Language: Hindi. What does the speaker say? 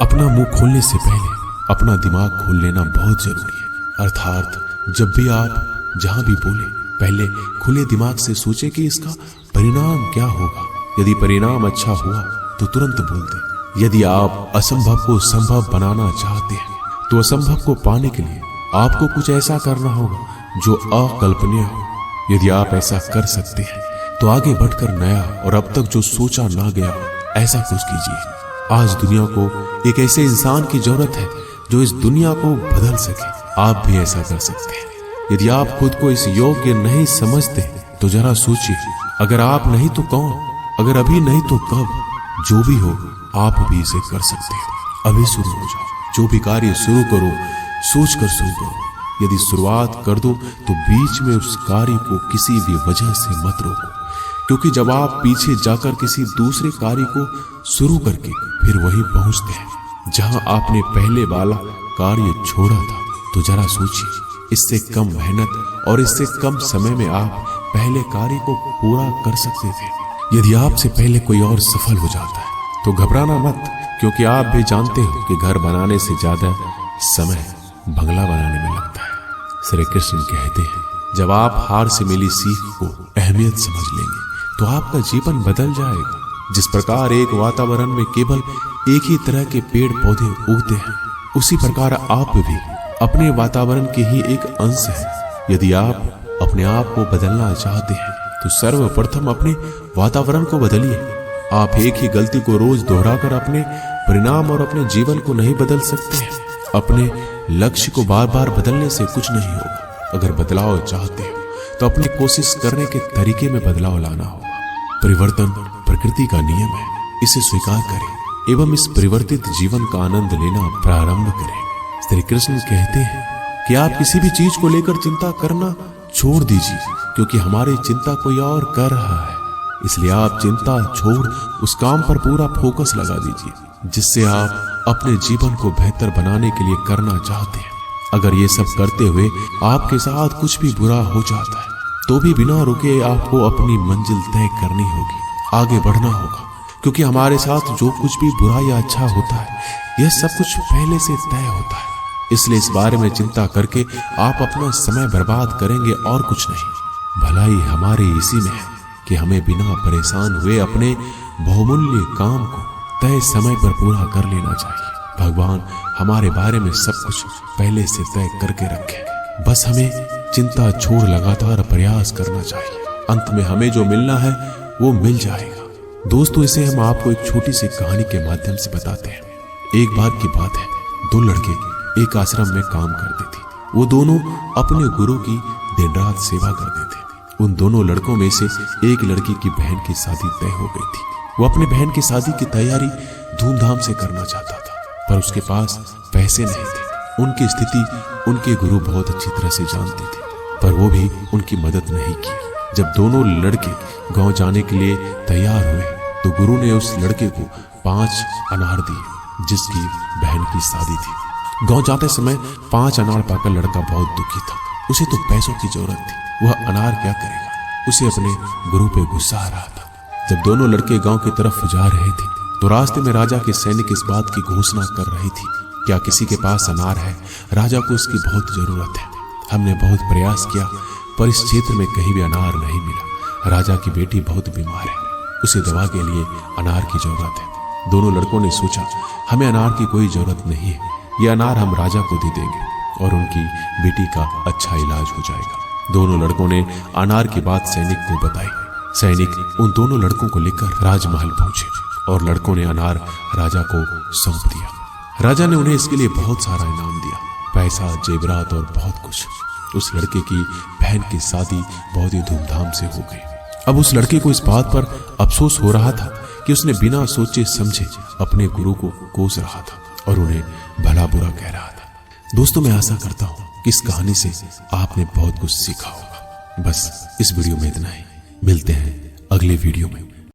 अपना मुंह खोलने से पहले अपना दिमाग खोल लेना बहुत जरूरी है। अर्थात जब भी आप जहां भी बोले पहले खुले दिमाग से सोचे कि इसका परिणाम क्या होगा। यदि परिणाम अच्छा हुआ तो तुरंत बोल दें। यदि आप असंभव को संभव बनाना चाहते हैं तो असंभव को पाने के लिए आपको कुछ ऐसा करना होगा जो अकल्पनीय हो। यदि आप ऐसा कर सकते हैं तो आगे बढ़कर नया और अब तक जो सोचा ना गया ऐसा कुछ कीजिए। आज दुनिया को एक ऐसे इंसान की जरूरत है जो इस दुनिया को बदल सके। आप भी ऐसा कर सकते हैं। यदि आप खुद को इस योग्य नहीं समझते तो जरा सोचिए, अगर आप नहीं तो कौन, अगर अभी नहीं तो कब। जो भी हो आप भी इसे कर सकते हो। अभी शुरू हो जाओ। जो भी कार्य शुरू करो सोच कर शुरू करो। यदि शुरुआत कर दो तो बीच में उस कार्य को किसी भी वजह से मत रोको, क्योंकि जब आप पीछे जाकर किसी दूसरे कार्य को शुरू करके फिर वहीं पहुंचते हैं जहां आपने पहले वाला कार्य छोड़ा था, तो जरा सोचिए, इससे कम मेहनत और इससे कम समय में आप पहले कार्य को पूरा कर सकते थे। यदि आपसे पहले कोई और सफल हो जाता है तो घबराना मत, क्योंकि आप भी जानते हो कि घर बनाने से ज्यादा समय बंगला बनाने में लगता है। श्री कृष्ण कहते हैं, जब आप हार से मिली सीख को अहमियत समझ लेंगे तो आपका जीवन बदल जाएगा। जिस प्रकार एक वातावरण में केवल एक ही तरह के पेड़ पौधे उगते हैं, उसी प्रकार आप भी अपने वातावरण के ही एक अंश हैं। यदि आप अपने आप को बदलना चाहते हैं तो सर्वप्रथम अपने वातावरण को बदलिए। आप एक ही गलती को रोज दोहराकर अपने परिणाम और अपने जीवन को नहीं बदल सकते हैं। अपने लक्ष्य को बार बार बदलने से कुछ नहीं होगा। अगर बदलाव चाहते हो तो अपनी कोशिश करने के तरीके में बदलाव लाना होगा। परिवर्तन प्रकृति का नियम है, इसे स्वीकार करें एवं इस परिवर्तित जीवन का आनंद लेना प्रारंभ करें। श्री कृष्ण कहते हैं कि आप किसी भी चीज को लेकर चिंता करना छोड़ दीजिए, क्योंकि हमारी चिंता कोई और कर रहा है। इसलिए आप चिंता छोड़ उस काम पर पूरा फोकस लगा दीजिए जिससे आप अपने जीवन को बेहतर बनाने के लिए करना चाहते हैं। अगर ये सब करते हुए आपके साथ कुछ भी बुरा हो जाता है तो भी बिना रुके आपको अपनी मंजिल तय करनी होगी, आगे बढ़ना होगा, क्योंकि हमारे साथ जो कुछ भी बुरा या अच्छा होता है यह सब कुछ पहले से तय होता है। इसलिए इस बारे में चिंता करके आप अपना समय बर्बाद करेंगे और कुछ नहीं। भलाई हमारे इसी में है कि हमें बिना परेशान हुए अपने बहुमूल्य काम को तय समय पर पूरा कर लेना चाहिए। भगवान हमारे बारे में सब कुछ पहले से तय करके रखे, बस हमें चिंता छोड़ लगातार प्रयास करना चाहिए। अंत में हमें जो मिलना है वो मिल जाएगा। दोस्तों, इसे हम आपको एक छोटी सी कहानी के माध्यम से बताते हैं। एक बार की बात है, दो लड़के एक आश्रम में काम करते थे। वो दोनों अपने गुरु की दिन रात सेवा करते थे। उन दोनों लड़कों में से एक लड़की की बहन की शादी तय हो गई थी। वो अपनी बहन की शादी की तैयारी धूमधाम से करना चाहता था, पर उसके पास पैसे नहीं थे। उनकी स्थिति उनके गुरु बहुत अच्छी तरह से जानते थे, पर वो भी उनकी मदद नहीं की। जब दोनों लड़के गांव जाने के लिए तैयार हुए तो गुरु ने उस लड़के को 5 अनार दिए जिसकी बहन की शादी थी। गांव जाते समय 5 अनार पाकर लड़का बहुत दुखी था। उसे तो पैसों की जरूरत थी, वह अनार क्या करेगा। उसे अपने गुरु पे गुस्सा आ रहा था। जब दोनों लड़के गांव की तरफ जा रहे थे तो रास्ते में राजा के सैनिक इस बात की घोषणा कर रही थी, क्या किसी के पास अनार है? राजा को इसकी बहुत जरूरत है। हमने बहुत प्रयास किया पर इस क्षेत्र में कहीं भी अनार नहीं मिला। राजा की बेटी बहुत बीमार है, उसे दवा के लिए अनार की जरूरत है। दोनों लड़कों ने सोचा, हमें अनार की कोई जरूरत नहीं है, ये अनार हम राजा को दे देंगे और उनकी बेटी का अच्छा इलाज हो जाएगा। दोनों लड़कों ने अनार की बात सैनिक को बताई। सैनिक उन दोनों लड़कों को लेकर राजमहल पहुंचे और लड़कों ने अनार राजा को सौंप दिया। राजा ने उन्हें इसके लिए बहुत सारा इनाम दिया, पैसा, जेवरात और बहुत कुछ। उस लड़के की बहन की शादी बहुत ही धूमधाम से हो गई। अब उस लड़के को इस बात पर अफसोस हो रहा था कि उसने बिना सोचे समझे अपने गुरु को कोस रहा था और उन्हें भला बुरा कह रहा था। दोस्तों, मैं आशा करता हूं कि इस कहानी से आपने बहुत कुछ सीखा होगा। बस इस वीडियो में इतना ही। मिलते हैं अगले वीडियो में।